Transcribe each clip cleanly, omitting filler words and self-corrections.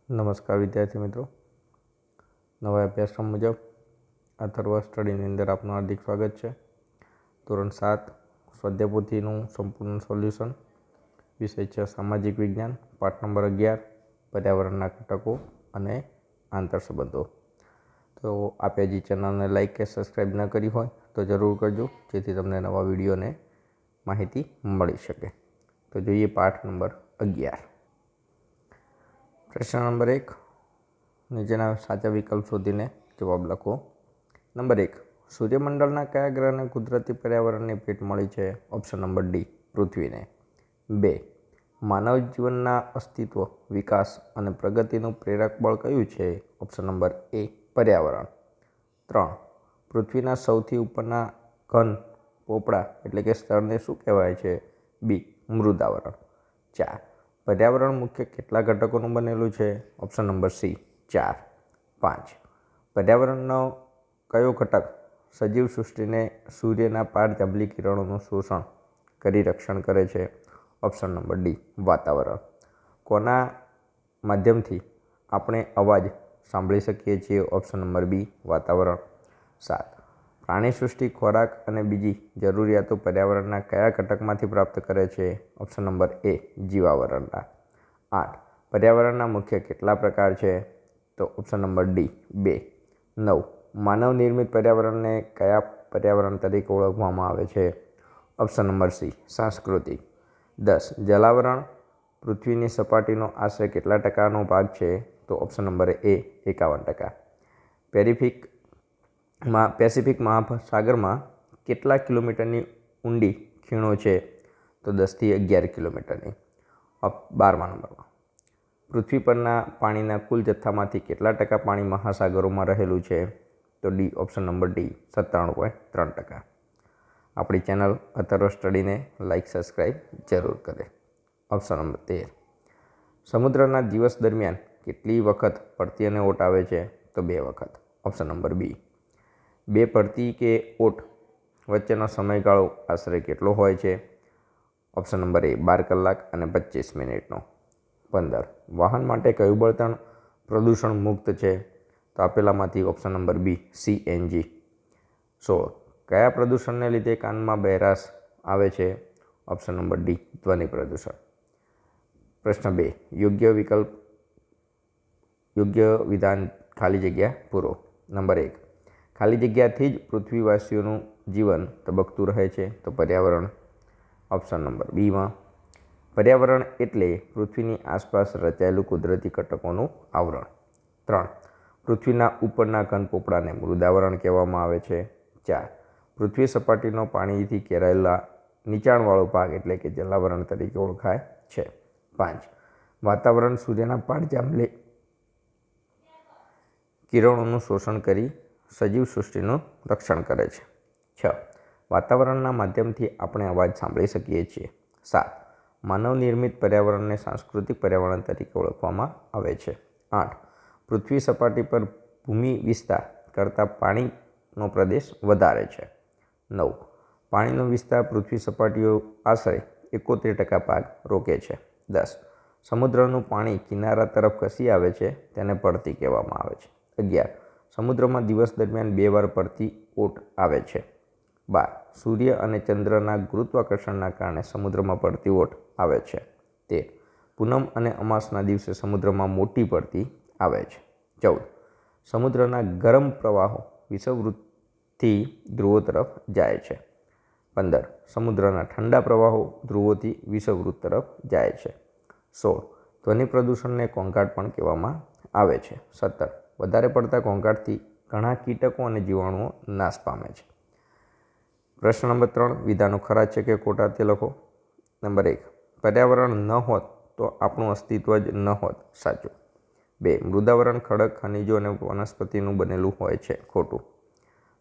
નમસ્કાર વિદ્યાર્થી મિત્રો, નવા અભ્યાસક્રમ મુજબ અથર્વ સ્ટડીની અંદર આપનું હાર્દિક સ્વાગત છે. ધોરણ 7 સ્વાધ્યાય પોથીનું સંપૂર્ણ સોલ્યુશન, વિષય છે સામાજિક વિજ્ઞાન, પાઠ નંબર 11 પર્યાવરણના ઘટકો અને આંતરસંબંધો. તો આપે હજી ચેનલને લાઇક કે સબસ્ક્રાઈબ ન કરી હોય તો જરૂર કરજો, જેથી તમને નવા વિડીયોને માહિતી મળી શકે. તો જોઈએ પાઠ નંબર 11. પ્રશ્ન નંબર 1, નીચેના સાચા વિકલ્પ શોધીને જવાબ લખો. નંબર 1, સૂર્યમંડળના કયા ગ્રહને કુદરતી પર્યાવરણની ભેટ મળી છે? ઓપ્શન નંબર ડી, પૃથ્વીને. 2, માનવ જીવનના અસ્તિત્વ, વિકાસ અને પ્રગતિનું પ્રેરક બળ કયું છે? ઓપ્શન નંબર એ, પર્યાવરણ. 3, પૃથ્વીના સૌથી ઉપરના ઘન પોપડા એટલે કે સ્તરને શું કહેવાય છે? બી, મૃદાવરણ. 4, પર્યાવરણ મુખ્ય કેટલા ઘટકોનું બનેલું છે? Option number C, 4. 5, પર્યાવરણનો કયો ઘટક સજીવ સૃષ્ટિને સૂર્યના પારજાંબલી કિરણોનું શોષણ કરી રક્ષણ કરે છે? ઓપ્શન નંબર ડી, વાતાવરણ. કોના માધ્યમથી આપણે અવાજ સાંભળી શકીએ છીએ? ઓપ્શન નંબર બી, વાતાવરણ. 7, પ્રાણી સૃષ્ટિ ખોરાક અને બીજી જરૂરિયાતો પર્યાવરણના કયા ઘટકમાંથી પ્રાપ્ત કરે છે? ઓપ્શન નંબર એ, જીવાવરણના. 8, પર્યાવરણના મુખ્ય કેટલા પ્રકાર છે? તો ઓપ્શન નંબર ડી, 2. 9, માનવ નિર્મિત પર્યાવરણને કયા પર્યાવરણ તરીકે ઓળખવામાં આવે છે? ઓપ્શન નંબર સી, સાંસ્કૃતિક. 10, જલાવરણ પૃથ્વીની સપાટીનો આશરે કેટલા ટકાનો ભાગ છે? તો ઓપ્શન નંબર એ, 51%. પેસિફિક મહાસાગરમાં કેટલા કિલોમીટરની ઊંડી ખીણો છે? તો 10 થી 11 કિલોમીટરની. 12મા નંબરમાં, પૃથ્વી પરના પાણીના કુલ જથ્થામાંથી કેટલા ટકા પાણી મહાસાગરોમાં રહેલું છે? તો ડી, ઓપ્શન નંબર ડી, 97.3%. આપણી ચેનલ અથર્વ સ્ટડીને લાઇક સબસ્ક્રાઈબ જરૂર કરે. ઓપ્શન નંબર 13, સમુદ્રના દિવસ દરમિયાન કેટલી વખત પડતી અને ઓટ આવે છે? તો 2 વખત. ઓપ્શન નંબર બી. 2 પડતી કે ઓટ વચ્ચેનો સમયગાળો આશરે કેટલો હોય છે? ઓપ્શન નંબર એ, 12 કલાક અને 25 મિનિટનો. 15, વાહન માટે કયું બળતણ પ્રદૂષણ મુક્ત છે? તો આપેલામાંથી ઓપ્શન નંબર બી, CNG. 16, કયા પ્રદૂષણને લીધે કાનમાં બહેરાશ આવે છે? ઓપ્શન નંબર ડી, ધ્વનિ પ્રદૂષણ. પ્રશ્ન 2, યોગ્ય વિધાન ખાલી જગ્યા પૂરો. નંબર 1, ખાલી જગ્યાથી જ પૃથ્વીવાસીઓનું જીવન તબકતું રહે છે? તો પર્યાવરણ. ઓપ્શન નંબર બીમાં, પર્યાવરણ એટલે પૃથ્વીની આસપાસ રચાયેલું કુદરતી ઘટકોનું આવરણ. 3, પૃથ્વીના ઉપરના ઘન પોપડાને મૃદાવરણ કહેવામાં આવે છે. 4, પૃથ્વી સપાટીનો પાણીથી ઘેરાયેલા નીચાણવાળો ભાગ એટલે કે જલાવરણ તરીકે ઓળખાય છે. 5, વાતાવરણ સૂર્યના પારજાંબલી કિરણોનું શોષણ કરી સજીવ સૃષ્ટિનું રક્ષણ કરે છે. 6, વાતાવરણના માધ્યમથી આપણે અવાજ સાંભળી શકીએ છીએ. 7, માનવ નિર્મિત પર્યાવરણને સાંસ્કૃતિક પર્યાવરણ તરીકે ઓળખવામાં આવે છે. 8, પૃથ્વી સપાટી પર ભૂમિ વિસ્તાર કરતાં પાણીનો પ્રદેશ વધારે છે. 9, પાણીનો વિસ્તાર પૃથ્વી સપાટીઓ આશરે 71% ભાગ રોકે છે. 10, સમુદ્રનું પાણી કિનારા તરફ ખસી આવે છે, તેને પડતી કહેવામાં આવે છે. 11, સમુદ્રમાં દિવસ દરમિયાન 2 વાર પડતી ઓટ આવે છે. 12, સૂર્ય અને ચંદ્રના ગુરુત્વાકર્ષણના કારણે સમુદ્રમાં પડતી ઓટ આવે છે. 13, પૂનમ અને અમાસના દિવસે સમુદ્રમાં મોટી પડતી આવે છે. 14, સમુદ્રના ગરમ પ્રવાહો વિષુવવૃત્તથી ધ્રુવો તરફ જાય છે. 15, સમુદ્રના ઠંડા પ્રવાહો ધ્રુવોથી વિષુવવૃત્ત તરફ જાય છે. 16, ધ્વનિ પ્રદૂષણને ઘોંઘાટ પણ કહેવામાં આવે છે. 17, વધારે પડતા ઘોંઘાટથી ઘણા કીટકો અને જીવાણુઓ નાશ પામે છે. પ્રશ્ન નંબર 3, વિધાનો ખરા છે કે ખોટા તે લખો. નંબર 1, પર્યાવરણ ન હોત તો આપણું અસ્તિત્વ જ ન હોત. સાચું. 2, મૃદાવરણ ખડક, ખનિજો અને વનસ્પતિનું બનેલું હોય છે. ખોટું.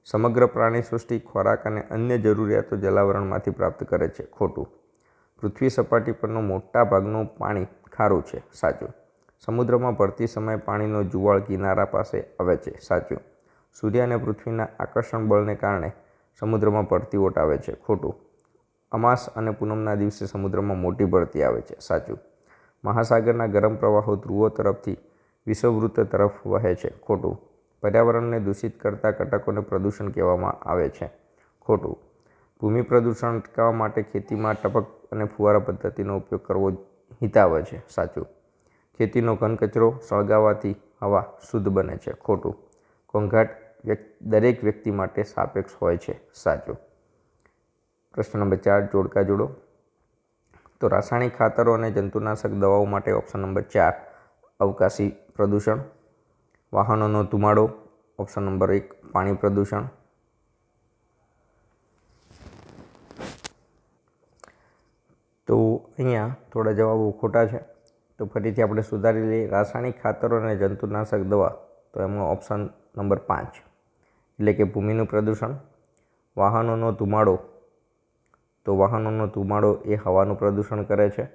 સમગ્ર પ્રાણી સૃષ્ટિ ખોરાક અને અન્ય જરૂરિયાતો જલાવરણમાંથી પ્રાપ્ત કરે છે. ખોટું. પૃથ્વી સપાટી પરનું મોટા ભાગનું પાણી ખારું છે. સાચું. સમુદ્રમાં ભરતી સમયે પાણીનો જુવાળ કિનારા પાસે આવે છે. સાચું. સૂર્ય અને પૃથ્વીના આકર્ષણ બળને કારણે સમુદ્રમાં ભરતી ઓટ આવે છે. ખોટું. અમાસ અને પૂનમના દિવસે સમુદ્રમાં મોટી ભરતી આવે છે. સાચું. મહાસાગરના ગરમ પ્રવાહો ધ્રુવો તરફથી વિષુવવૃત્ત તરફ વહે છે. ખોટું. પર્યાવરણને દૂષિત કરતા ઘટકોને પ્રદૂષણ કહેવામાં આવે છે. ખોટું. ભૂમિ પ્રદૂષણ અટકાવવા માટે ખેતીમાં ટપક અને ફુવારા પદ્ધતિનો ઉપયોગ કરવો હિતાવહ છે. સાચું. ખેતીનો ઘન કચરો સળગાવવાથી હવા શુદ્ધ બને છે. ખોટું. ઘોંઘાટ દરેક વ્યક્તિ માટે સાપેક્ષ હોય છે. સાચું. પ્રશ્ન નંબર 4 જોડકા જોડો. તો રાસાયણિક ખાતરો અને જંતુનાશક દવાઓ માટે ઓપ્શન નંબર 4 અવકાશી પ્રદૂષણ. વાહનોનો ધુમાડો ઓપ્શન નંબર 1 પાણી પ્રદૂષણ. તો અહીંયા થોડા જવાબો ખોટા છે, તો ફરીથી આપણે સુધારી લઈએ. રાસાયણિક ખાતરો અને જંતુનાશક દવા, તો એમાં ઓપ્શન નંબર 5 એટલે કે ભૂમિનું પ્રદૂષણ. વાહનોનો ધુમાડો, તો વાહનોનો ધુમાડો એ હવાનું પ્રદૂષણ કરે છે.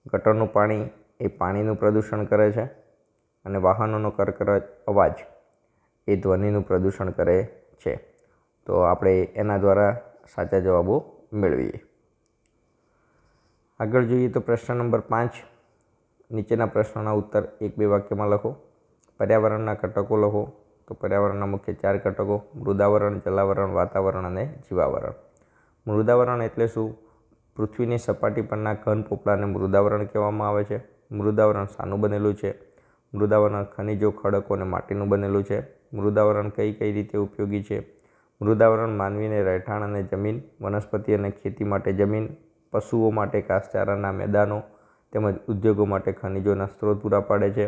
ગટરનું પાણી એ પાણીનું પ્રદૂષણ કરે છે. અને વાહનોનો કરકરાટ અવાજ એ ધ્વનિનું પ્રદૂષણ કરે છે. તો આપણે એના દ્વારા સાચા જવાબો મેળવીએ. આગળ જોઈએ તો પ્રશ્ન નંબર 5. નીચેના પ્રશ્નોના ઉત્તર 1-2 વાક્યમાં લખો. પર્યાવરણના ઘટકો લખો. તો પર્યાવરણના મુખ્ય 4 ઘટકો: મૃદાવરણ, જલાવરણ, વાતાવરણ અને જીવાવરણ. મૃદાવરણ એટલે શું? પૃથ્વીની સપાટી પરના ઘન પોપડાને મૃદાવરણ કહેવામાં આવે છે. મૃદાવરણ શાનું બનેલું છે? મૃદાવરણ ખનિજો, ખડકો અને માટીનું બનેલું છે. મૃદાવરણ કઈ કઈ રીતે ઉપયોગી છે? મૃદાવરણ માનવીને રહેઠાણ અને જમીન, વનસ્પતિ અને ખેતી માટે જમીન, પશુઓ માટે ઘાસચારાના મેદાનો તેમજ ઉદ્યોગો માટે ખનિજોના સ્ત્રોત પૂરા પાડે છે.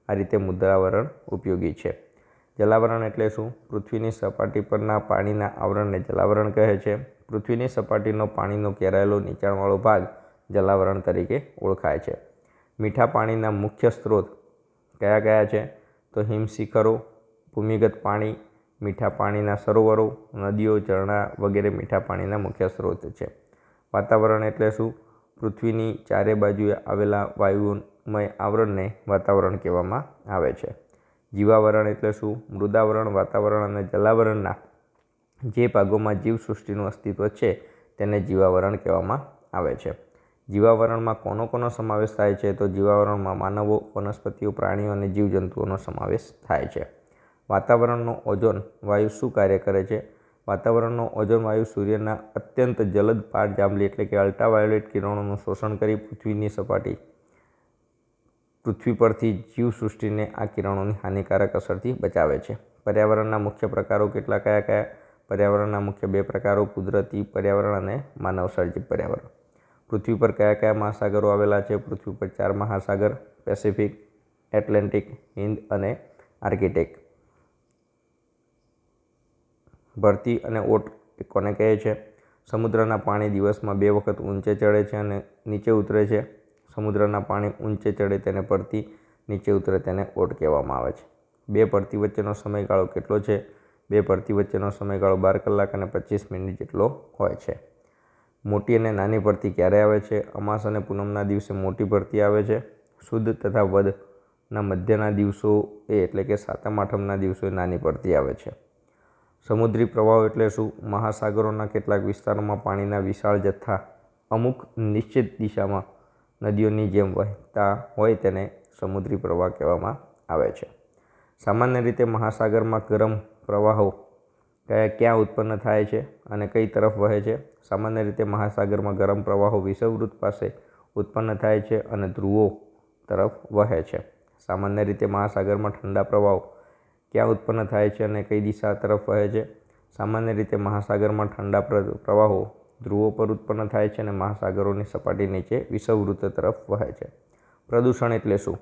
આ રીતે મૃદાવરણ ઉપયોગી છે. જલાવરણ એટલે શું? પૃથ્વીની સપાટી પરના પાણીના આવરણને જલાવરણ કહે છે. પૃથ્વીની સપાટીનો પાણીનો ઘેરાયેલો નીચાણવાળો ભાગ જલાવરણ તરીકે ઓળખાય છે. મીઠા પાણીના મુખ્ય સ્ત્રોત કયા કયા છે? તો હિમશિખરો, ભૂમિગત પાણી, મીઠા પાણીના સરોવરો, નદીઓ, ઝરણા વગેરે મીઠા પાણીના મુખ્ય સ્ત્રોત છે. વાતાવરણ એટલે શું? પૃથ્વીની ચારે બાજુએ આવેલા વાયુમય આવરણને વાતાવરણ કહેવામાં આવે છે. જીવાવરણ એટલે શું? મૃદાવરણ, વાતાવરણ અને જલાવરણના જે ભાગોમાં જીવસૃષ્ટિનું અસ્તિત્વ છે તેને જીવાવરણ કહેવામાં આવે છે. જીવાવરણમાં કોનો સમાવેશ થાય છે? તો જીવાવરણમાં માનવો, વનસ્પતિઓ, પ્રાણીઓ અને જીવજંતુઓનો સમાવેશ થાય છે. વાતાવરણનો ઓઝોન વાયુ શું કાર્ય કરે છે? વાતાવરણનો ઓઝોન વાયુ સૂર્યના અત્યંત જલદ પારજાંબલી એટલે કે અલ્ટ્રાવાયોલેટ કિરણોનું શોષણ કરી પૃથ્વી પરથી જીવસૃષ્ટિને આ કિરણોની હાનિકારક અસરથી બચાવે છે. પર્યાવરણના મુખ્ય પ્રકારો કયા કયા? પર્યાવરણના મુખ્ય 2 પ્રકારો: કુદરતી પર્યાવરણ અને માનવસર્જિત પર્યાવરણ. પૃથ્વી પર કયા મહાસાગરો આવેલા છે? પૃથ્વી પર 4 મહાસાગર: પેસિફિક, એટલાન્ટિક, હિન્દ અને આર્કટિક. ભરતી અને ઓટ કોને કહે છે? સમુદ્રના પાણી દિવસમાં 2 વખત ઊંચે ચડે છે અને નીચે ઉતરે છે. સમુદ્રના પાણી ઊંચે ચડે તેને ભરતી, નીચે ઉતરે તેને ઓટ કહેવામાં આવે છે. 2 ભરતી વચ્ચેનો સમયગાળો કેટલો છે? 2 ભરતી વચ્ચેનો સમયગાળો 12 કલાક અને 25 મિનિટ જેટલો હોય છે. મોટી અને નાની ભરતી ક્યારે આવે છે? અમાસ અને પૂનમના દિવસે મોટી ભરતી આવે છે. શુદ્ધ તથા વદના મધ્યના દિવસો એટલે કે સાતમ આઠમના દિવસોએ નાની ભરતી આવે છે. સમુદ્રી પ્રવાહો એટલે શું? મહાસાગરોના કેટલાક વિસ્તારોમાં પાણીના વિશાળ જથ્થા અમુક નિશ્ચિત દિશામાં નદીઓની જેમ વહેતા હોય તેને સમુદ્રી પ્રવાહ કહેવામાં આવે છે. સામાન્ય રીતે મહાસાગરમાં ગરમ પ્રવાહો ક્યાં ઉત્પન્ન થાય છે અને કઈ તરફ વહે છે? સામાન્ય રીતે મહાસાગરમાં ગરમ પ્રવાહો વિષુવવૃત્ત પાસે ઉત્પન્ન થાય છે અને ધ્રુવો તરફ વહે છે. સામાન્ય રીતે મહાસાગરમાં ઠંડા પ્રવાહો ક્યાં ઉત્પન્ન થાય છે અને કઈ દિશા તરફ વહે છે? સામાન્ય રીતે મહાસાગરમાં ઠંડા પ્રવાહો ધ્રુવો પર ઉત્પન્ન થાય છે અને મહાસાગરોની સપાટી નીચે વિષુવવૃત્ત તરફ વહે છે. પ્રદૂષણ એટલે શું?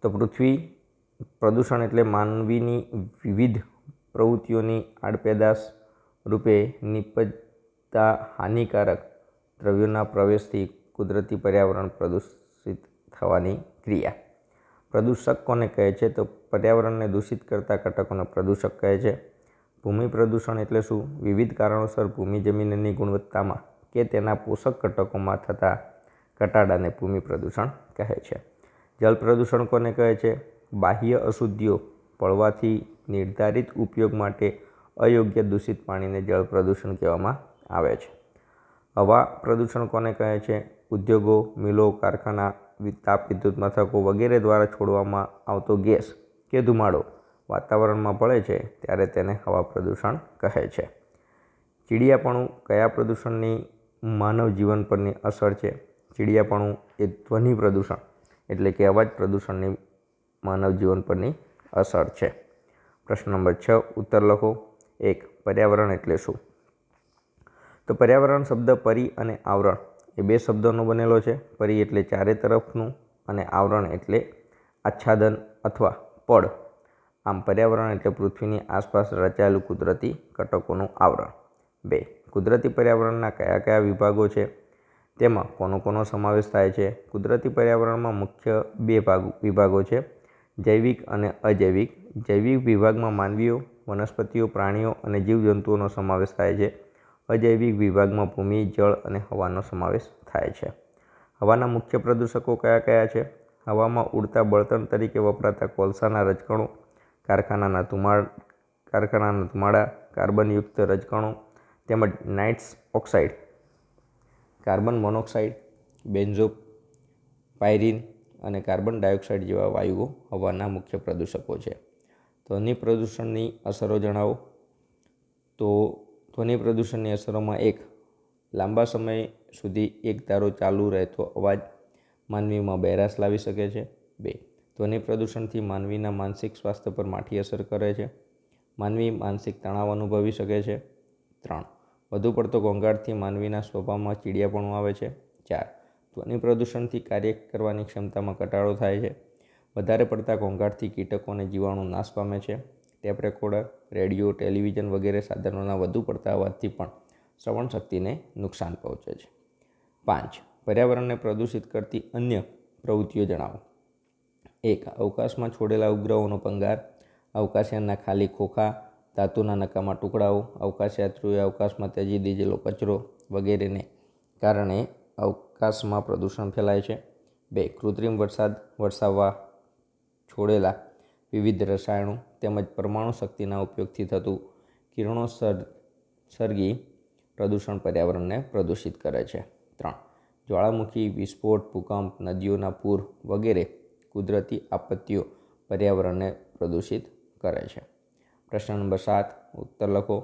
તો પ્રદૂષણ એટલે માનવીની વિવિધ પ્રવૃત્તિઓની આડપેદાશ રૂપે નિપજતા હાનિકારક દ્રવ્યોના પ્રવેશથી કુદરતી પર્યાવરણ પ્રદૂષિત થવાની ક્રિયા. પ્રદૂષક કોને કહે છે? તો પર્યાવરણને દૂષિત કરતા ઘટકોને પ્રદૂષક કહે છે. ભૂમિ પ્રદૂષણ એટલે શું? વિવિધ કારણોસર ભૂમિ જમીનની ગુણવત્તામાં કે તેના પોષક ઘટકોમાં થતા ઘટાડાને ભૂમિ પ્રદૂષણ કહે છે. જળ પ્રદૂષણ કોને કહે છે? બાહ્ય અશુદ્ધિઓ ભળવાથી નિર્ધારિત ઉપયોગ માટે અયોગ્ય દૂષિત પાણીને જળ પ્રદૂષણ કહેવામાં આવે છે. હવા પ્રદૂષણ કોને કહે છે? ઉદ્યોગો, મિલો, કારખાના તાપ વિદ્યુત મથકો વગેરે દ્વારા છોડવામાં આવતો ગેસ કે ધુમાડો વાતાવરણમાં ભળે છે ત્યારે તેને હવા પ્રદૂષણ કહે છે. ચીડિયાપણું કયા પ્રદૂષણની માનવ જીવન પરની અસર છે? ચીડિયાપણું એ ધ્વનિ પ્રદૂષણ એટલે કે અવાજ પ્રદૂષણની માનવ જીવન પરની અસર છે. પ્રશ્ન નંબર 6 ઉત્તર લખો. 1. પર્યાવરણ એટલે શું? તો પર્યાવરણ શબ્દ પરી અને આવરણ એ બે શબ્દોનો બનેલો છે. પરી એટલે ચારે તરફનું અને આવરણ એટલે આચ્છાદન અથવા પડ. આમ પર્યાવરણ એટલે પૃથ્વીની આસપાસ રચાયેલું કુદરતી ઘટકોનું આવરણ. 2. કુદરતી પર્યાવરણના કયા કયા વિભાગો છે? તેમાં કોનો સમાવેશ થાય છે? કુદરતી પર્યાવરણમાં મુખ્ય બે વિભાગો છે, જૈવિક અને અજૈવિક. જૈવિક વિભાગમાં માનવીઓ, વનસ્પતિઓ, પ્રાણીઓ અને જીવજંતુઓનો સમાવેશ થાય છે. અજૈવિક વિભાગમાં ભૂમિ, જળ અને હવાનો સમાવેશ થાય છે. હવાના મુખ્ય પ્રદૂષકો કયા કયા છે? હવામાં ઉડતા બળતણ તરીકે વપરાતા કોલસાના રજકણો, કારખાનાના ધુમાડા, કાર્બનયુક્ત રજકણો તેમજ નાઇટ્રસ ઓક્સાઇડ, કાર્બન મોનોક્સાઇડ, બેન્ઝો, પાયરીન અને કાર્બન ડાયોક્સાઇડ જેવા વાયુઓ હવાના મુખ્ય પ્રદૂષકો છે. ધ્વનિ પ્રદૂષણની અસરો જણાવો. તો ધ્વનિ પ્રદૂષણની અસરોમાં 1. લાંબા સમય સુધી એક ધારો ચાલુ રહેતો અવાજ માનવીમાં બહેરાશ લાવી શકે છે. 2. ધ્વનિ પ્રદૂષણથી માનવીના માનસિક સ્વાસ્થ્ય પર માઠી અસર કરે છે. માનવી માનસિક તણાવ અનુભવી શકે છે. 3. વધુ પડતો ઘોંઘાટથી માનવીના સ્વભાવમાં ચીડિયાપણું આવે છે. 4. ધ્વનિ પ્રદૂષણથી કાર્ય કરવાની ક્ષમતામાં ઘટાડો થાય છે. વધારે પડતા ઘોંઘાટથી કીટકો અને જીવાણુ નાશ પામે છે. ટેપ રેકોર્ડર, રેડિયો, ટેલિવિઝન વગેરે સાધનોના વધુ પડતા અવાજથી પણ શ્રવણ શક્તિને નુકસાન પહોંચે છે. 5. પર્યાવરણને પ્રદૂષિત કરતી અન્ય પ્રવૃત્તિઓ જણાવો. 1. અવકાશમાં છોડેલા ઉપગ્રહોનો ભંગાર, અવકાશયાનના ખાલી ખોખા, ધાતુના નકામા ટુકડાઓ, અવકાશયાત્રીઓએ અવકાશમાં ત્યજી દીધેલો કચરો વગેરેને કારણે અવકાશમાં પ્રદૂષણ ફેલાય છે. 2. કૃત્રિમ વરસાદ વરસાવવા છોડેલા વિવિધ રસાયણો તેમજ પરમાણુ શક્તિના ઉપયોગથી થતું કિરણોત્સર્ગી પ્રદૂષણ પર્યાવરણને પ્રદૂષિત કરે છે. 3. જ્વાળામુખી, વિસ્ફોટ, ભૂકંપ, નદીઓના પૂર વગેરે કુદરતી આપત્તિઓ પર્યાવરણને પ્રદૂષિત કરે છે. પ્રશ્ન નંબર 7 ઉત્તર લખો.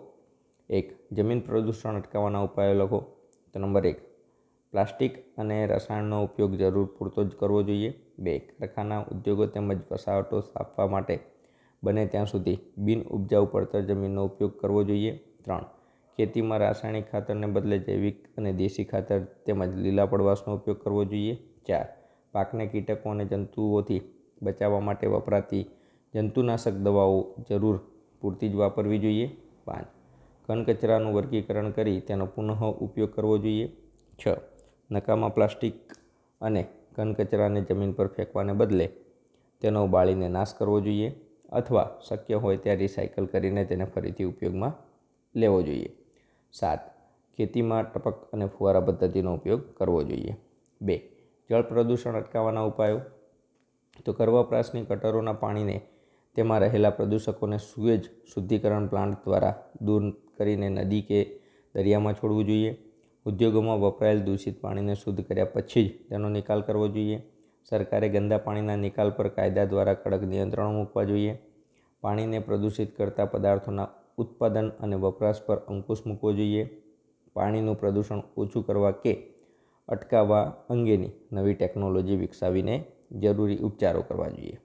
1. જમીન પ્રદૂષણ અટકાવવાના ઉપાયો લખો. તો નંબર 1. પ્લાસ્ટિક અને રસાયણનો ઉપયોગ જરૂર પૂરતો જ કરવો જોઈએ. 2. કારખાના, ઉદ્યોગો તેમજ વસાહતો સ્થાપવા માટે બને ત્યાં સુધી બિન ઉપજાઉ પડતર જમીનનો ઉપયોગ કરવો જોઈએ. 3. ખેતીમાં રાસાયણિક ખાતરને બદલે જૈવિક અને દેશી ખાતર તેમજ લીલા પડવાશનો ઉપયોગ કરવો જોઈએ. 4. પાકને કીટકો અને જંતુઓથી બચાવવા માટે વપરાતી જંતુનાશક દવાઓ જરૂર પૂરતી જ વાપરવી જોઈએ. 5. ઘન કચરાનું વર્ગીકરણ કરી તેનો પુનઃ ઉપયોગ કરવો જોઈએ. 6. નકામા પ્લાસ્ટિક અને ઘન કચરાને જમીન પર ફેંકવાને બદલે તેનો બાળીને નાશ કરવો જોઈએ અથવા શક્ય હોય ત્યાં રિસાયકલ કરીને તેને ફરીથી ઉપયોગમાં લેવો જોઈએ. 7. ખેતીમાં ટપક અને ફુવારા પદ્ધતિનો ઉપયોગ કરવો જોઈએ. 2. જળ પ્રદૂષણ અટકાવવાના ઉપાયો. તો ઘર વપરાશની ગટરોના પાણીને તેમાં રહેલા પ્રદૂષકોને સુએજ શુદ્ધિકરણ પ્લાન્ટ દ્વારા દૂર કરીને નદી કે દરિયામાં છોડવું જોઈએ. ઉદ્યોગોમાં વપરાયેલ દૂષિત પાણીને શુદ્ધ કર્યા પછી જ તેનો નિકાલ કરવો જોઈએ. સરકારે ગંદા પાણીના નિકાલ પર કાયદા દ્વારા કડક નિયંત્રણો મૂકવા જોઈએ. પાણીને પ્રદૂષિત કરતા પદાર્થોના ઉત્પાદન અને વપરાશ પર અંકુશ મૂકવો જોઈએ. પાણીનું પ્રદૂષણ ઓછું કરવા કે અટકાવવા અંગેની નવી ટેકનોલોજી વિકસાવીને જરૂરી ઉપચારો કરવા જોઈએ.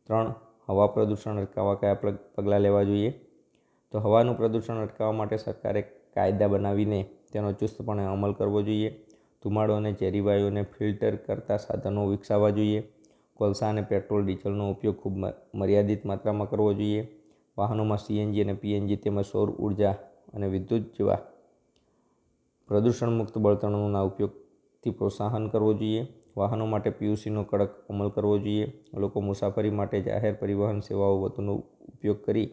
3. હવા પ્રદૂષણ અટકાવવા કયા પગલાં લેવા જોઈએ. તો હવાનું પ્રદૂષણ અટકાવવા માટે સરકારે કાયદા બનાવીને તેનો ચુસ્તપણે અમલ કરવો જોઈએ. ધુમાડો અને ઝેરી વાયુઓને ફિલ્ટર કરતા સાધનો વિકસાવવા જોઈએ. કોલસા અને પેટ્રોલ ડીઝલનો ઉપયોગ ખૂબ મર્યાદિત માત્રામાં કરવો જોઈએ. વાહનોમાં CNG અને PNG તેમજ સૌર ઉર્જા અને વિદ્યુત જેવા પ્રદૂષણ મુક્ત બળતણોના ઉપયોગથી પ્રોત્સાહન કરવો જોઈએ. વાહનો માટે PUCનો કડક અમલ કરવો જોઈએ. લોકો મુસાફરી માટે જાહેર પરિવહન સેવાઓ વધુનો ઉપયોગ કરી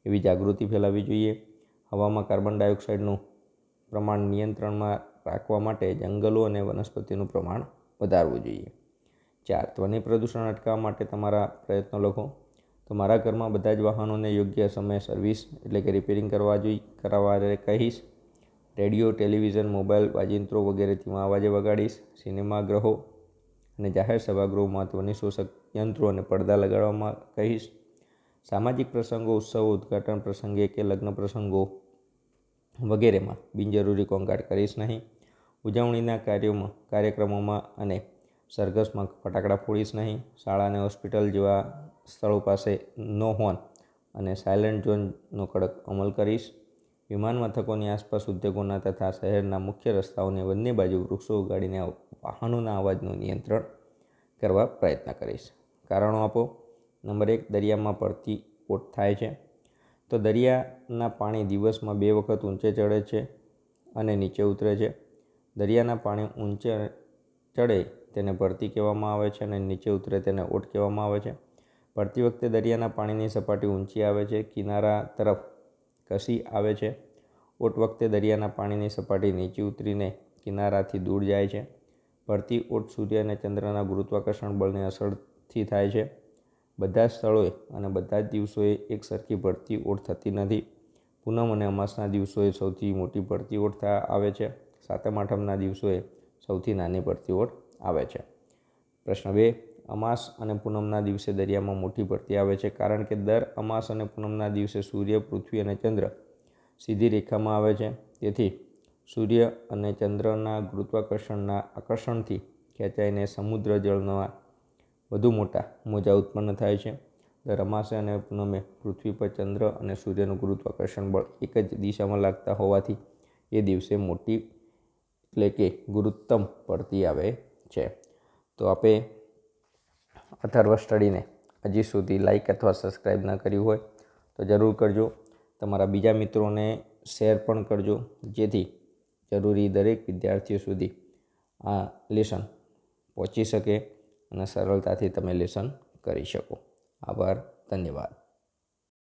એવી જાગૃતિ ફેલાવવી જોઈએ. હવામાં કાર્બન ડાયોક્સાઇડનું પ્રમાણ નિયંત્રણમાં રાખવા માટે જંગલો અને વનસ્પતિનું પ્રમાણ વધારવું જોઈએ. 4. ધ્વનિ પ્રદૂષણ અટકાવવા માટે તમારા પ્રયત્નો લખો. તો મારા ઘરમાં બધા જ વાહનોને યોગ્ય સમયે સર્વિસ એટલે કે રિપેરિંગ કરાવવા કહીશ. રેડિયો, ટેલિવિઝન, મોબાઈલ, વાજિંત્રો વગેરે ધીમા અવાજે વગાડીશ. સિનેમાગૃહો અને જાહેર સભાગૃહ મહત્ત્વની શોષક યંત્રો અને પડદા લગાડવામાં કહીશ. સામાજિક પ્રસંગો, ઉત્સવો, ઉદ્ઘાટન પ્રસંગે કે લગ્ન પ્રસંગો વગેરેમાં બિનજરૂરી ઘોંઘાટ કરીશ નહીં. ઉજવણીના કાર્યક્રમોમાં અને સરઘસમાં ફટાકડા ફોડીશ નહીં. શાળા અને હોસ્પિટલ જેવા સ્થળો પાસે નો હોર્ન અને સાયલેન્ટ ઝોનનો કડક અમલ કરીશ. વિમાન મથકોની આસપાસ ઉદ્યોગોના તથા શહેરના મુખ્ય રસ્તાઓની બંને બાજુ વૃક્ષો ઉગાડીને વાહનોના અવાજનું નિયંત્રણ કરવા પ્રયત્ન કરીશ. કારણો આપો. નંબર 1, દરિયામાં પડતી ઓટ થાય છે. તો દરિયાના પાણી દિવસમાં 2 વખત ઊંચે ચડે છે અને નીચે ઉતરે છે. દરિયાના પાણી ઊંચે ચડે તેને પડતી કહેવામાં આવે છે અને નીચે ઉતરે તેને ઓટ કહેવામાં આવે છે. પડતી વખતે દરિયાના પાણીની સપાટી ઊંચી આવે છે, કિનારા તરફ ખસી આવે છે. ઓટ વખતે દરિયાના પાણીની સપાટી નીચે ઉતરીને કિનારાથી દૂર જાય છે. પડતી ઓટ સૂર્ય અને ચંદ્રના ગુરુત્વાકર્ષણ બળની અસરથી થાય છે. બધા જ સ્થળોએ અને બધા જ દિવસોએ એક સરખી પડતી ઓટ થતી નથી. પૂનમ અને અમાસના દિવસોએ સૌથી મોટી પડતી ઓટ આવે છે. સાતમ આઠમના દિવસોએ સૌથી નાની પડતી ઓટ આવે છે. પ્રશ્ન 2, અમાસ અને પૂનમના દિવસે દરિયામાં મોટી પડતી આવે છે કારણ કે દર અમાસ અને પૂનમના દિવસે સૂર્ય, પૃથ્વી અને ચંદ્ર સીધી રેખામાં આવે છે. તેથી સૂર્ય અને ચંદ્રના ગુરુત્વાકર્ષણના આકર્ષણથી ખેંચાઈને સમુદ્ર જળના વધુ મોટા મોજા ઉત્પન્ન થાય છે. દર અમાસે અને પૂનમે પૃથ્વી પર ચંદ્ર અને સૂર્યનું ગુરુત્વાકર્ષણ બળ એક જ દિશામાં લાગતા હોવાથી એ દિવસે મોટી એટલે કે ગુરુત્તમ પડતી આવે છે. તો આપે અથર્વ સ્ટડીને હજી સુધી લાઈક અથવા સબસ્ક્રાઈબ ન કર્યું હોય તો જરૂર કરજો. તમારા બીજા મિત્રોને શેર પણ કરજો, જેથી જરૂરી દરેક વિદ્યાર્થીઓ સુધી આ લેસન પહોંચી શકે અને સરળતાથી તમે લેસન કરી શકો. આભાર, ધન્યવાદ.